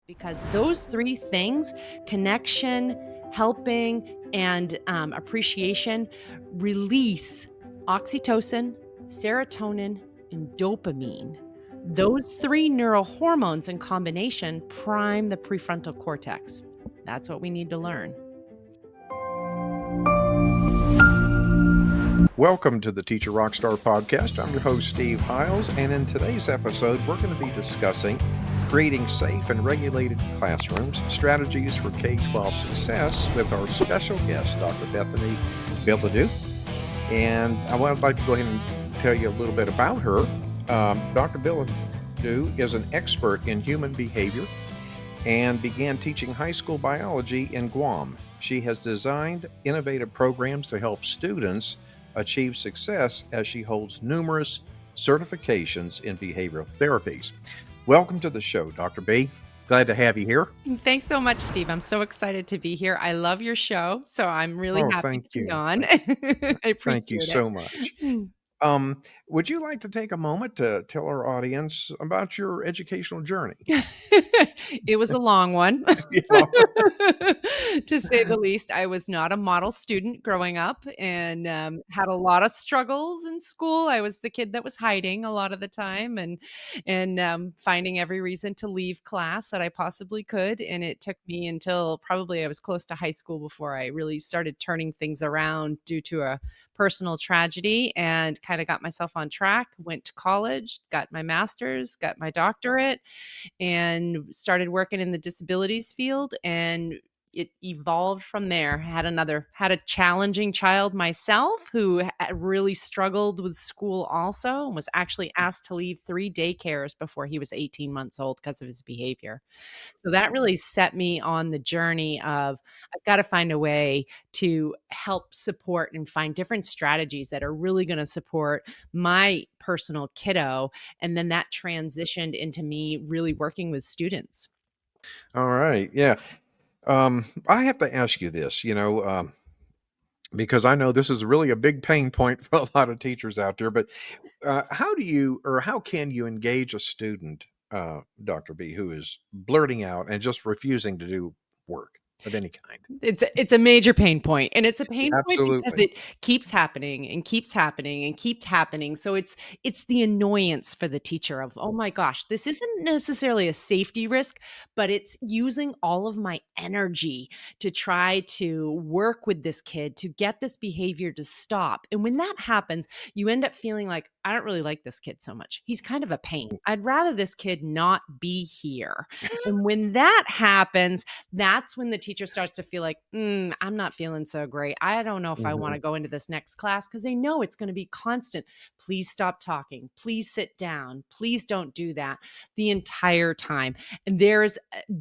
because those three things, connection, helping, and appreciation, release oxytocin, serotonin, and dopamine. Those three neurohormones in combination prime the prefrontal cortex. That's what we need to learn. Welcome to the Teacher Rockstar podcast. I'm your host, Steve Hiles, and in today's episode, we're going to be discussing creating safe and regulated classrooms, strategies for K-12 success with our special guest, Dr. Bethany Bilodeau. And I would like to go ahead and tell you a little bit about her. Dr. Bilodeau is an expert in human behavior and began teaching high school biology in Guam. She has designed innovative programs to help students achieve success as she holds numerous certifications in behavioral therapies. Welcome to the show, Dr. B. Glad to have you here. Thanks so much, Steve. I'm so excited to be here. I love your show, so I'm really happy Thank to be you. on. I appreciate Thank you it. so much. Would you like to take a moment to tell our audience about your educational journey? It was a long one, Yeah. to say the least. I was not a model student growing up and had a lot of struggles in school. I was the kid that was hiding a lot of the time and finding every reason to leave class that I possibly could. And it took me until probably I was close to high school before I really started turning things around due to a personal tragedy and kind of got myself on track, went to college, got my master's, got my doctorate, and started working in the disabilities field, and it evolved from there. Had a challenging child myself who really struggled with school also, and was actually asked to leave 3 daycares before he was 18 months old because of his behavior. So that really set me on the journey of I've got to find a way to help support and find different strategies that are really going to support my personal kiddo. And then that transitioned into me really working with students. All right. Yeah. I have to ask you this, because I know this is really a big pain point for a lot of teachers out there, but how can you engage a student, Dr. B, who is blurting out and just refusing to do work of any kind? It's a major pain point, and it's a pain point because Absolutely. it keeps happening and keeps happening and keeps happening. So it's the annoyance for the teacher of, "Oh my gosh, this isn't necessarily a safety risk, but it's using all of my energy to try to work with this kid to get this behavior to stop." And when that happens, you end up feeling like, "I don't really like this kid so much. He's kind of a pain. I'd rather this kid not be here." And when that happens, that's when the teacher starts to feel like, I'm not feeling so great. I don't know if I want Mhm. to go into this next class, because they know it's going to be constant. Please stop talking. Please sit down. Please don't do that the entire time. And there's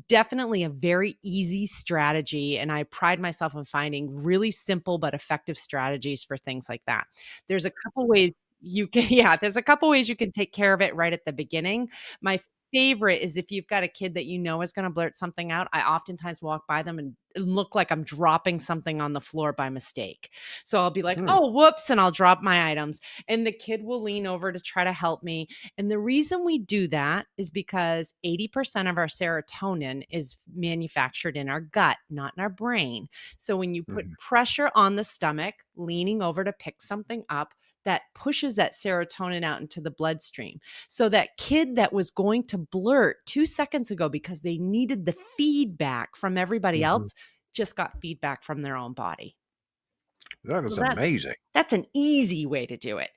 definitely a very easy strategy. And I pride myself on finding really simple but effective strategies for things like that. There's a couple ways you can, yeah, there's a couple ways you can take care of it right at the beginning. My favorite is if you've got a kid that you know is going to blurt something out. I oftentimes walk by them and look like I'm dropping something on the floor by mistake. So I'll be like, Mm, "Oh, whoops," and I'll drop my items. And the kid will lean over to try to help me. And the reason we do that is because 80% of our serotonin is manufactured in our gut, not in our brain. So when you put mhm, pressure on the stomach, leaning over to pick something up, that pushes that serotonin out into the bloodstream. So that kid that was going to blurt 2 seconds ago because they needed the feedback from everybody mhm. else just got feedback from their own body. That So is amazing. that's an easy way to do it.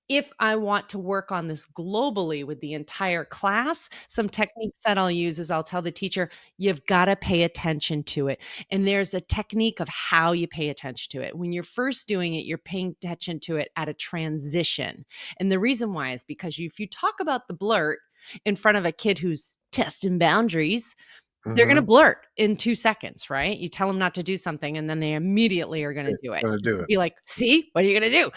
If I want to work on this globally with the entire class, some techniques that I'll use is I'll tell the teacher, "You've got to pay attention to it." And there's a technique of how you pay attention to it. When you're first doing it, you're paying attention to it at a transition. And the reason why is because if you talk about the blurt in front of a kid who's testing boundaries, they're gonna Mhm. blurt in 2 seconds, right? You tell them not to do something, and then they immediately are gonna do it. Gonna Just do to it. be like, "See? What are you gonna do?"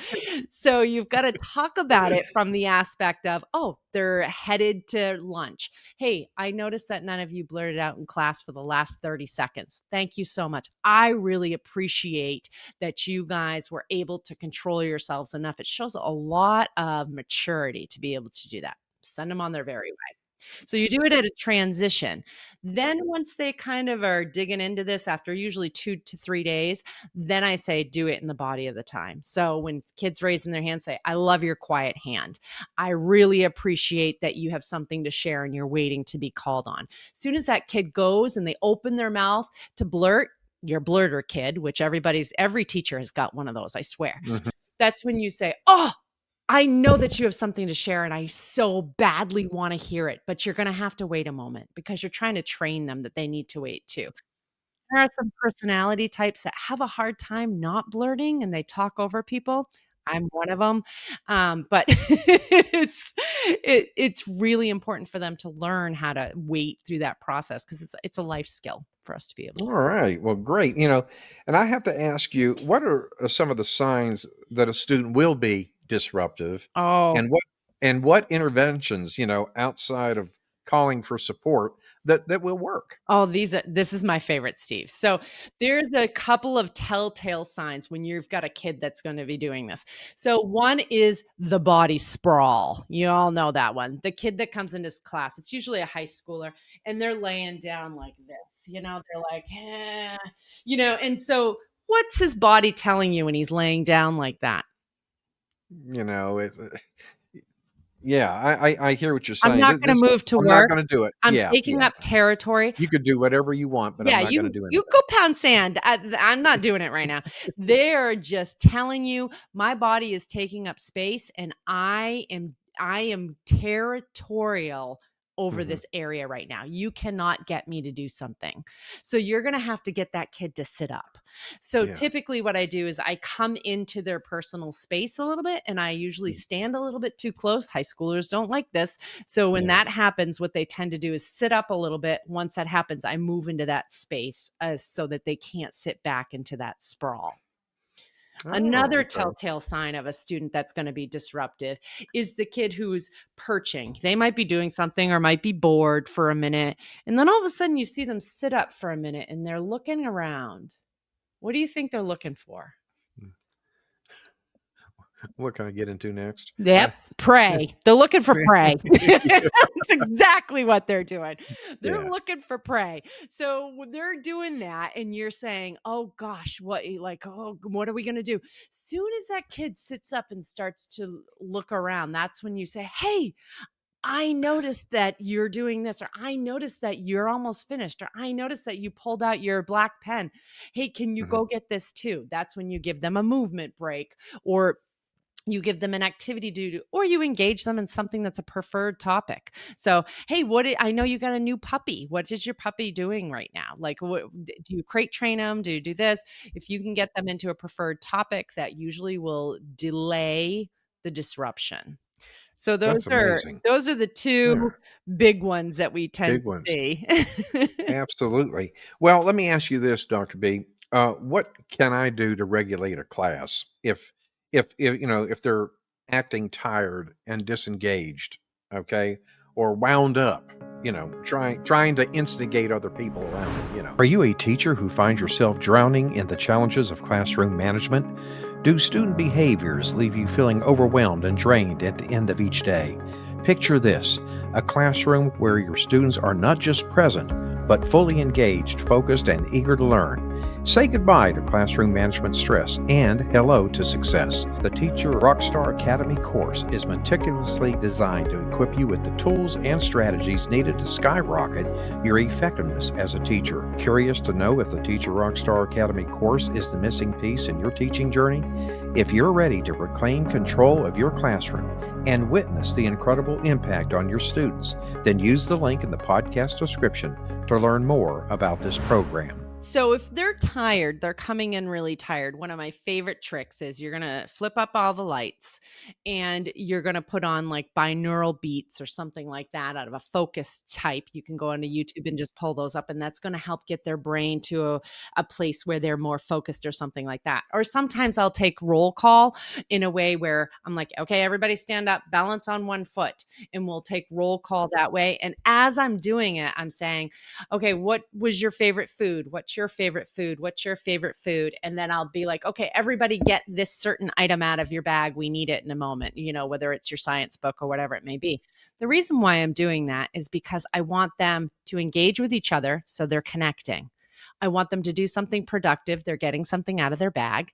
So, you've gotta talk about it from the aspect of, "Oh, they're headed to lunch. Hey, I noticed that none of you blurted out in class for the last 30 seconds. Thank you so much. I really appreciate that you guys were able to control yourselves enough." It shows a lot of maturity to be able to do that. Send them on their very way. So you do it at a transition. Then once they kind of are digging into this after usually 2 to 3 days, then I say do it in the body of the time. So when kids raising their hand say, "I love your quiet hand. I really appreciate that you have something to share and you're waiting to be called on." As soon as that kid goes and they open their mouth to blurt, your blurter kid, which every teacher has got one of those, I swear. Mhm. That's when you say, "Oh, I know that you have something to share and I so badly want to hear it, but you're going to have to wait a moment," because you're trying to train them that they need to wait too. There are some personality types that have a hard time not blurting and they talk over people. I'm one of them. But it's really important for them to learn how to wait through that process because it's a life skill for us to be able All to. right. Well, great. And I have to ask you, what are some of the signs that a student will be disruptive, Oh, and what interventions, outside of calling for support that will work? Oh, this is my favorite, Steve. So, there's a couple of telltale signs when you've got a kid that's gonna be doing this. So, one is the body sprawl. You all know that one. The kid that comes into class, it's usually a high schooler, and they're laying down like this, they're like, and so what's his body telling you when he's laying down like that? You know, it, yeah, I hear what you're I'm saying. not gonna This move to I'm not work. going to do it. I'm Yeah, taking yeah. up territory. You could do whatever you want, but I'm Yeah, not going to you do you anything. go pound sand. I'm not doing it right now. They're just telling you my body is taking up space and I am territorial over Hmm. this area right now. You cannot get me to do something. So you're going to have to get that kid to sit up. So Yeah, typically what I do is I come into their personal space a little bit and I usually mm, stand a little bit too close. High schoolers don't like this. So when yeah. that happens, what they tend to do is sit up a little bit. Once that happens, I move into that space so that they can't sit back into that sprawl. Oh, Another okay. telltale sign of a student that's going to be disruptive is the kid who's perching. They might be doing something or might be bored for a minute. And then all of a sudden, you see them sit up for a minute and they're looking around. What do you think they're looking for? Mm. What can I get into next? Yep, prey. They're looking for prey. That's exactly what they're doing. They're Yeah. looking for prey. So when they're doing that and you're saying, "Oh gosh, what are we going to do?" Soon as that kid sits up and starts to look around, that's when you say, "Hey, I noticed that you're doing this, or I noticed that you're almost finished, or I noticed that you pulled out your black pen. Hey, can you Mhm. go get this too?" That's when you give them a movement break or you give them an activity to do, or you engage them in something that's a preferred topic. So, hey, I know you got a new puppy. What is your puppy doing right now? Like, do you crate train them? Do you do this? If you can get them into a preferred topic, that usually will delay the disruption. So those That's are amazing. those are the Yeah, two big ones that we tend big to ones. see. Absolutely. Well, let me ask you this, Dr. B. What can I do to regulate a class if they're acting tired and disengaged, okay, or wound up, trying to instigate other people around them. Are you a teacher who finds yourself drowning in the challenges of classroom management? Do student behaviors leave you feeling overwhelmed and drained at the end of each day? Picture this: a classroom where your students are not just present, but fully engaged, focused, and eager to learn. Say goodbye to classroom management stress and hello to success. The Teacher Rockstar Academy course is meticulously designed to equip you with the tools and strategies needed to skyrocket your effectiveness as a teacher. Curious to know if the Teacher Rockstar Academy course is the missing piece in your teaching journey? If you're ready to reclaim control of your classroom and witness the incredible impact on your students, then use the link in the podcast description to learn more about this program. So if they're tired, they're coming in really tired. One of my favorite tricks is you're going to flip up all the lights and you're going to put on like binaural beats or something like that out of a focus type. You can go onto YouTube and just pull those up, and that's going to help get their brain to a place where they're more focused or something like that. Or sometimes I'll take roll call in a way where I'm like, okay, everybody stand up, balance on one foot, and we'll take roll call that way. And as I'm doing it, I'm saying, okay, what was your favorite food? What's your favorite food? What's your favorite food? And then I'll be like, okay, everybody get this certain item out of your bag. We need it in a moment, whether it's your science book or whatever it may be. The reason why I'm doing that is because I want them to engage with each other so they're connecting. I want them to do something productive. They're getting something out of their bag.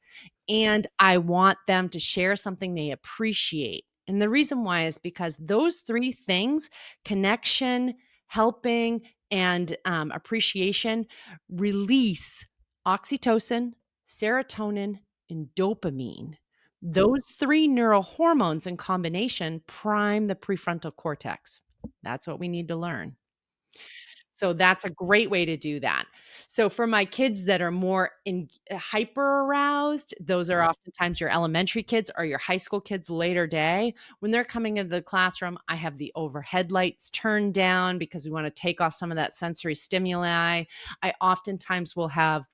And I want them to share something they appreciate. And the reason why is because those three things, connection, helping, and appreciation, release oxytocin, serotonin, and dopamine. Those three neurohormones in combination prime the prefrontal cortex. That's what we need to learn. So that's a great way to do that. So for my kids that are more hyper aroused, those are oftentimes your elementary kids or your high school kids later day. When they're coming into the classroom, I have the overhead lights turned down because we want to take off some of that sensory stimuli. I oftentimes will have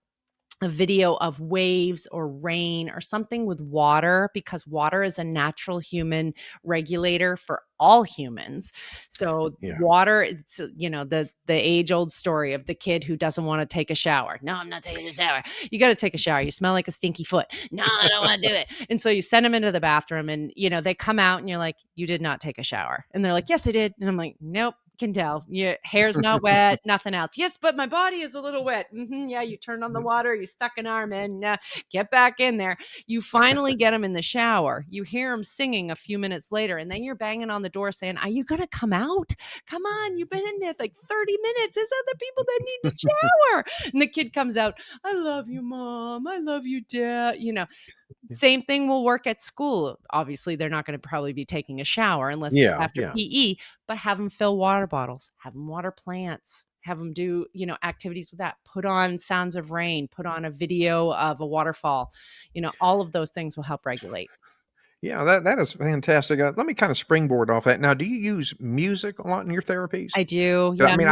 a video of waves or rain or something with water, because water is a natural human regulator for all humans. So Yeah. water, it's the age old story of the kid who doesn't want to take a shower. No, I'm not taking a shower. You got to take a shower. You smell like a stinky foot. No, I don't want to do it. And so you send them into the bathroom, and they come out and you're like, you did not take a shower. And they're like, yes, I did. And I'm like, nope. Can tell your hair's not wet, nothing else. Yes, but my body is a little wet. Yeah, you turned on the water, you stuck an arm in, get back in there. You finally get them in the shower. You hear them singing a few minutes later, and then you're banging on the door saying, are you going to come out? Come on, you've been in there like 30 minutes. There's other people that need to shower. And the kid comes out, I love you, Mom. I love you, Dad. Same thing will work at school. Obviously, they're not going to probably be taking a shower unless it's Yeah, after yeah. PE, but have them fill water bottles, have them water plants, have them do, activities with that. Put on sounds of rain, put on a video of a waterfall. All of those things will help regulate. Yeah, that is fantastic. Let me kind of springboard off that. Now, do you use music a lot in your therapies? I do. I Yeah, mean,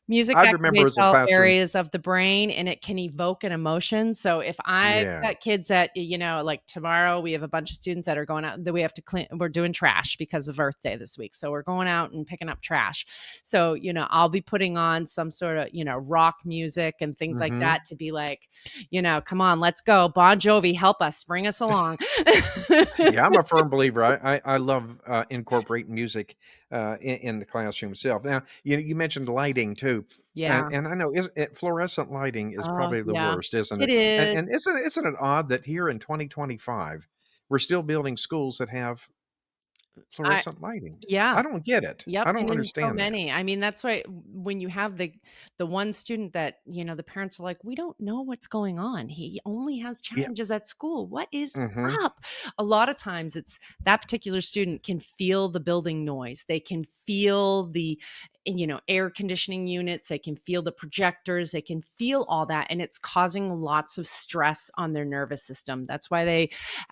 music I remember activates as a all classroom. areas of the brain, and it can evoke an emotion. So if I've Yeah. got kids that, like tomorrow we have a bunch of students that are going out that we have to clean. We're doing trash because of Earth Day this week. So we're going out and picking up trash. So, I'll be putting on some sort of, rock music and things like Hmm. that to be like, come on, let's go. Bon Jovi, help us, bring us along. Yeah, I'm a firm believer. I love incorporating music in the classroom itself. Now, you mentioned lighting too, Yeah. and I know fluorescent lighting is Oh, probably the yeah. worst, isn't It it? And is. and isn't it odd that here in 2025 we're still building schools that have I fluorescent lighting? Yeah. I don't get it. Yep, I don't and in so understand that. many. I mean, that's why when you have the one student that, the parents are like, "We don't know what's going on. He only has Yeah. challenges at school. What is Hmm. up?" A lot of times it's that particular student can feel the building noise. They can feel the air conditioning units, they can feel the projectors, they can feel all that, and it's causing lots of stress on their nervous system. That's why they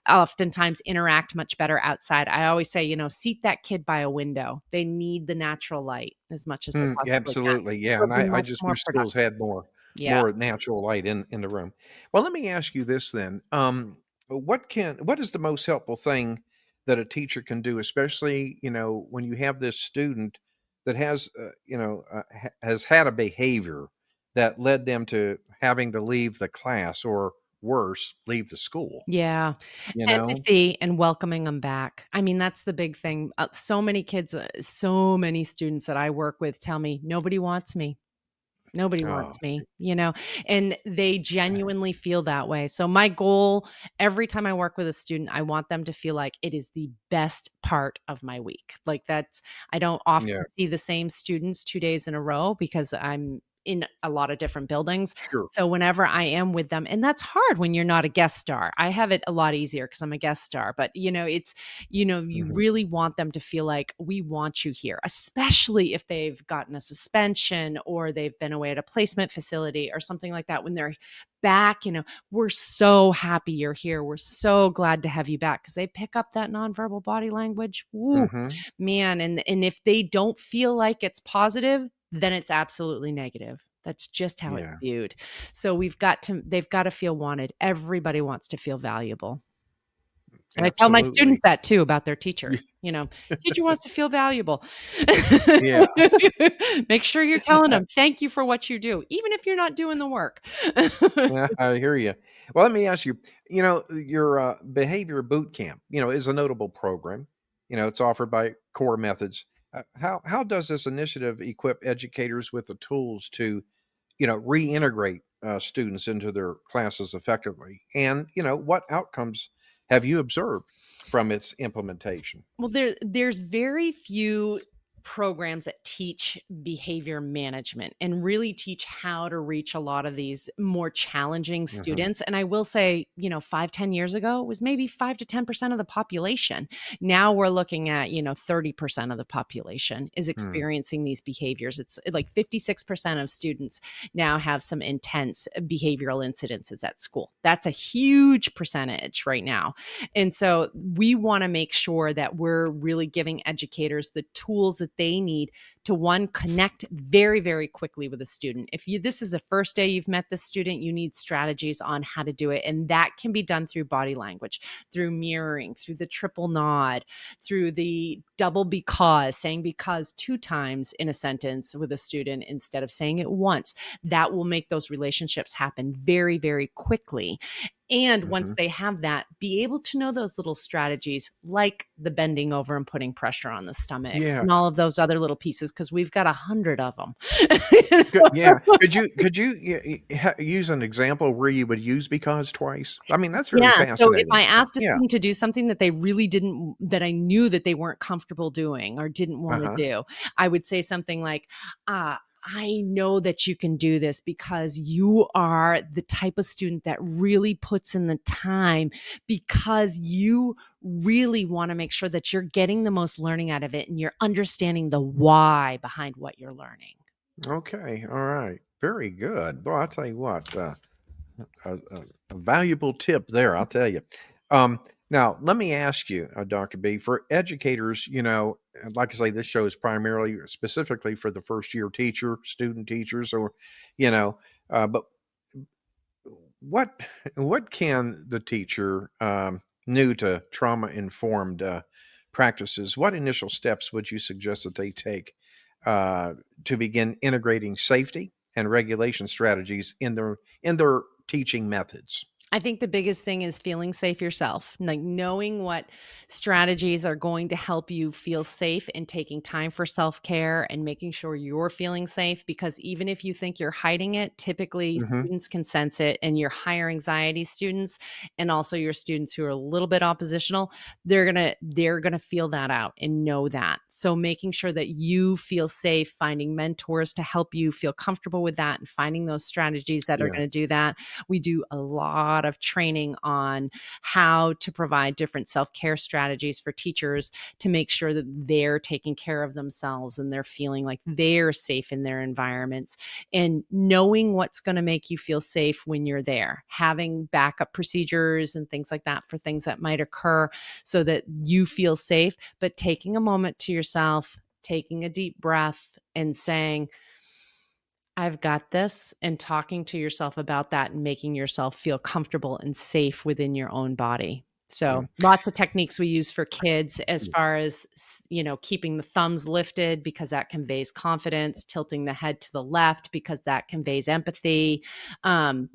oftentimes interact much better outside. I always say, seat that kid by a window. They need the natural light as much as they possibly can. Absolutely, yeah. They'll And be I much just more wish schools productive. had Yeah. more natural light in the room. Well, let me ask you this then. What is the most helpful thing that a teacher can do, especially, when you have this student that has has had a behavior that led them to having to leave the class, or worse, leave the school, Yeah. you know? Empathy and welcoming them back. I mean, that's the big thing. So many kids, so many students that I work with tell me, nobody wants me. Nobody Oh, wants me, and they genuinely feel that way. So my goal every time I work with a student, I want them to feel like it is the best part of my week. Like I don't yeah, often see the same students 2 days in a row because I'm in a lot of different buildings. sure. So whenever I am with them, and that's hard when you're not a guest star. I have it a lot easier because I'm a guest star, but it's, you Mhm, really want them to feel like we want you here, especially if they've gotten a suspension or they've been away at a placement facility or something like that. When they're back, we're so happy you're here. We're so glad to have you back because they pick up that nonverbal body language. Woo, mhm, man. And if they don't feel like it's positive, then it's absolutely negative. That's just how it's yeah. viewed. So they've got to feel wanted. Everybody wants to feel valuable. And I tell my Absolutely. students that too about their teacher, you know, "Teacher wants to feel valuable." Yeah. Make sure you're telling them, "Thank you for what you do," even if you're not doing the work. Yeah, I hear you. Well, let me ask you, your behavior boot camp, is a notable program. It's offered by Core Methods. How does this initiative equip educators with the tools to, reintegrate students into their classes effectively? And, what outcomes have you observed from its implementation? Well, there's very few programs that teach behavior management and really teach how to reach a lot of these more challenging Hmm. students. And I will say, 5, 10 years ago, it was maybe 5 to 10% of the population. Now we're looking at, 30% of the population is Hmm. experiencing these behaviors. It's like 56% of students now have some intense behavioral incidences at school. That's a huge percentage right now. And so we want to make sure that we're really giving educators the tools that they need to, one, connect very, very quickly with a student. If this is the first day you've met the student, you need strategies on how to do it. And that can be done through body language, through mirroring, through the triple nod, through the double because, saying because 2 times in a sentence with a student instead of saying it once. That will make those relationships happen very, very quickly. And once Hmm. they have that, be able to know those little strategies like the bending over and putting pressure on the stomach Yeah. and all of those other little pieces, because we've got 100 of them. Good, yeah. Could you use an example where you would use "because" twice? I mean, that's very Yeah, so if fascinating. I asked a Yeah. student to do something that they really didn't that I knew that they weren't comfortable doing or didn't wanna Uh-huh. do, I would say something like, "I know that you can do this because you are the type of student that really puts in the time because you really wanna make sure that you're getting the most learning out of it and you're understanding the why behind what you're learning." Okay, alright. Very good. Boy, I'll tell you what, a valuable tip there, I'll tell you. Now let me ask you, Dr. B, for educators, like I say, this show is primarily specifically for the first year student teachers, or, you know, but what what can the teacher, new to trauma informed practices, what initial steps would you suggest that they take uh, to begin integrating safety and regulation strategies in their teaching methods? I think the biggest thing is feeling safe yourself, like knowing what strategies are going to help you feel safe and taking time for self care and making sure you're feeling safe. Because even if you think you're hiding it, typically Hmm. students can sense it, and your higher anxiety students and also your students who are a little bit oppositional, they're gonna feel that out and know that. So making sure that you feel safe, finding mentors to help you feel comfortable with that, and finding those strategies that are Yeah, going to do that. We do a lot of training on how to provide different self-care strategies for teachers to make sure that they're taking care of themselves and they're feeling like they're safe in their environments, and knowing what's going to make you feel safe when you're there, having backup procedures and things like that for things that might occur so that you feel safe, but taking a moment to yourself, taking a deep breath and saying, I've got this, and talking to yourself about that and making yourself feel comfortable and safe within your own body. yeah, So, lots of techniques we use for kids as yeah. far as, keeping the thumbs lifted because that conveys confidence, tilting the head to the left because that conveys empathy,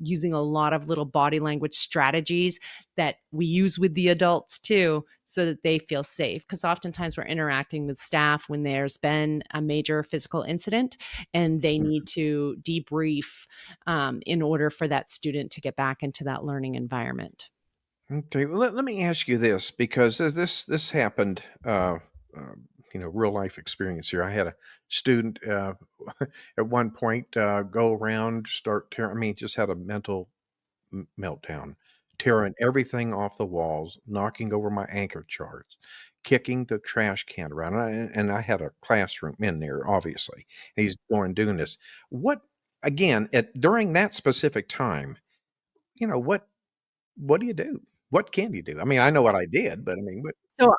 using a lot of little body language strategies that we use with the adults too so that they feel safe. Because oftentimes we're interacting with staff when there's been a major physical incident and they need to debrief in order for that student to get back into that learning environment. Okay, well, let me ask you this, because this happened, uh, real life experience here. I had a student at one point go around, start tearing. I mean, just had a mental meltdown, tearing everything off the walls, knocking over my anchor charts, kicking the trash can around. And I had a classroom in there, obviously. He's going doing this. What again at during that specific time? What what do you do? What can you do? I mean, I know what I did, but I mean, what? So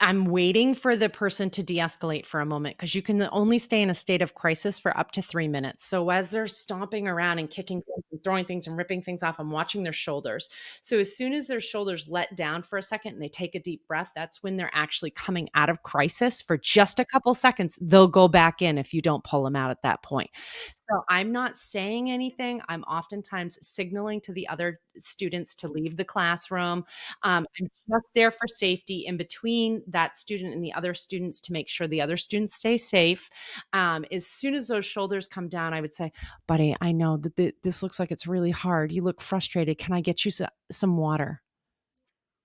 I'm waiting for the person to de-escalate for a moment because you can only stay in a state of crisis for up to 3 minutes. So as they're stomping around and kicking things and throwing things and ripping things off, I'm watching their shoulders. So as soon as their shoulders let down for a second and they take a deep breath, that's when they're actually coming out of crisis for just a couple seconds. They'll go back in if you don't pull them out at that point. So I'm not saying anything. I'm oftentimes signaling to the other students to leave the classroom. I'm just there for safety in between that student and the other students to make sure the other students stay safe. As soon as those shoulders come down, I would say, buddy, I know that this looks like it's really hard. You look frustrated. Can I get you some water?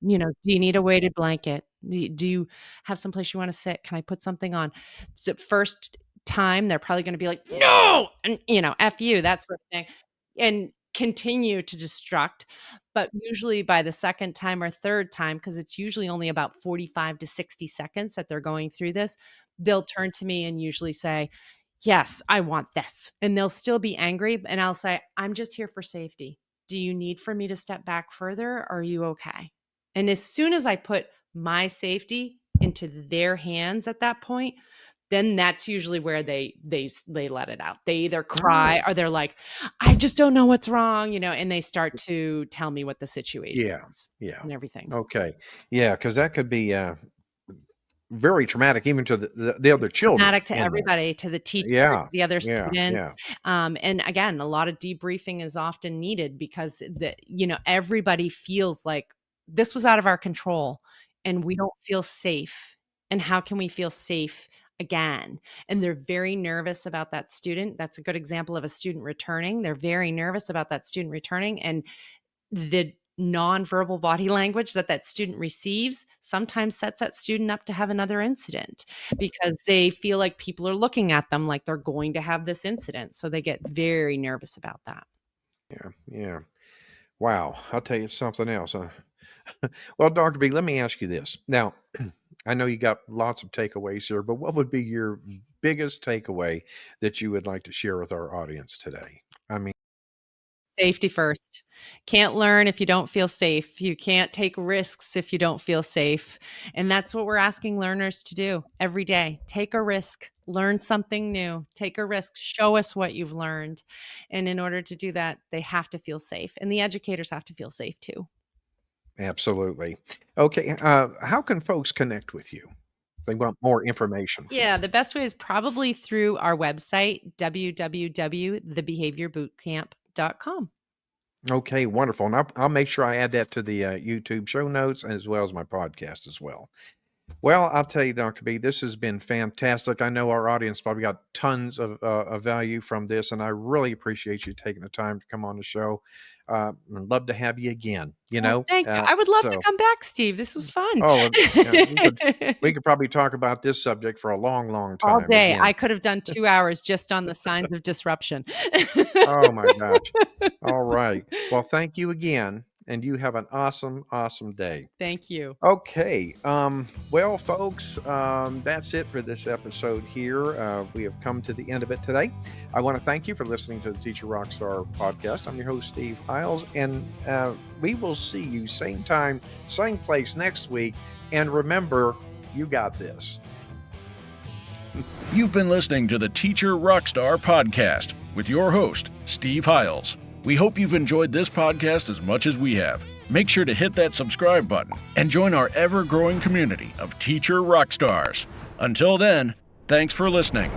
Do you need a weighted blanket? Do you have someplace you wanna sit? Can I put something on? So first time, they're probably gonna be like, "No!" And, "F you," that sort of thing, and continue to destruct, but usually by the second time or third time, because it's usually only about 45 to 60 seconds that they're going through this, they'll turn to me and usually say, "Yes, I want this," and they'll still be angry, and I'll say, "I'm just here for safety. Do you need for me to step back further, or are you okay?" And as soon as I put my safety into their hands at that point, then that's usually where they let it out. They either cry Mm, or they're like, "I just don't know what's wrong," and they start to tell me what the situation yeah, is yeah. and everything. Okay. Yeah, because that could be, very traumatic even to the other It's children traumatic to in there. everybody, to the teacher, Yeah, to the other yeah, students. yeah. And again, a lot of debriefing is often needed because everybody feels like this was out of our control and we don't feel safe. And how can we feel safe again? And they're very nervous about that student. That's a good example of a student returning. They're very nervous about that student returning. And the nonverbal body language that student receives sometimes sets that student up to have another incident because they feel like people are looking at them like they're going to have this incident. So they get very nervous about that. Yeah, yeah. Wow, I'll tell you something else, well, Dr. B, let me ask you this. Now, I know you got lots of takeaways here, but what would be your biggest takeaway that you would like to share with our audience today? I mean, Safety first. Can't learn if you don't feel safe. You can't take risks if you don't feel safe. And that's what we're asking learners to do every day. Take a risk, learn something new, take a risk, show us what you've learned. And in order to do that, they have to feel safe. And the educators have to feel safe too. absolutely. Okay, how can folks connect with you? They want more information. Yeah, the best way is probably through our website, www.thebehaviorbootcamp.com. Okay, wonderful. And I'll make sure I add that to the YouTube show notes as well as my podcast as well. Well, I'll tell you, Dr. B, this has been fantastic. I know our audience probably got tons of value from this, and I really appreciate you taking the time to come on the show. I'd love to have you again, Well, thank you. I would love to so, come back, Steve. This was fun. yeah, we could probably talk about this subject for a long, long All time day. again. I could have done 2 hours just on the signs of disruption. Oh my gosh. All right. Well, thank you again, and you have an awesome, awesome day. Thank you. Okay. Well, folks, that's it for this episode here. We have come to the end of it today. I want to thank you for listening to the Teacher Rockstar podcast. I'm your host, Steve Hiles, and we will see you same time, same place next week. And remember, you got this. You've been listening to the Teacher Rockstar podcast with your host, Steve Hiles. We hope you've enjoyed this podcast as much as we have. Make sure to hit that subscribe button and join our ever-growing community of Teacher Rockstars. Until then, thanks for listening.